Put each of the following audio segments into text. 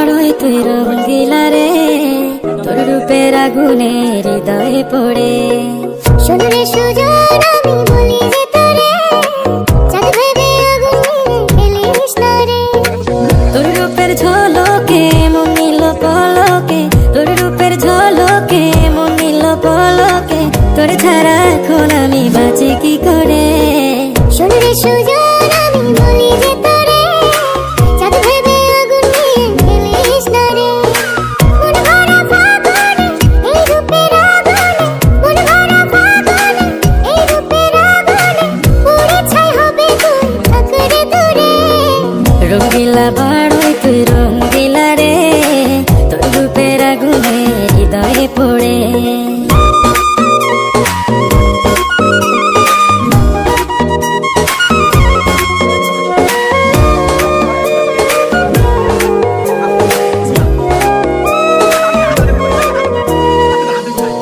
বড়ই তুই রঙ্গিলা রে, তোর রূপের আগুনে হৃদয়ে পড়ে। শোন রে সুজন আমি বলি যে তোরে, চাঁদ ভেবে আগুন নিয়ে খেলিস না রে। তোর রূপের ঝলকে মন নিল পলকে, তোর রূপের ঝলকে মন নিল পলকে, তোর ছাড়া এখন আমি বাঁচি কি করে। শোন রে সুজন আমি বলি যে তোরে, চাঁদ ভেবে আগুন নিয়ে খেলিস না রে। মন ভরা ফাগুনে এই রূপের আগুনে, মন ভরা ফাগুনে এই রূপের আগুনে, পুড়ে ছাই হবে তুই থাক রে দূরে। রঙ্গিলা বড়ই তুই রঙ্গিলা রে, তোর রূপের আগুনে হৃদয়ে পড়ে।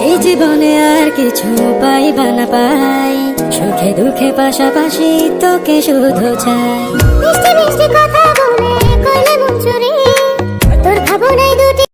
এই জীবনে আর কিছু পাইবা না পাই, সুখে দুঃখে পাশাপাশি তোকে শুধু চাই। মিষ্টি মিষ্টি কথা বলে করলে মন চুরি,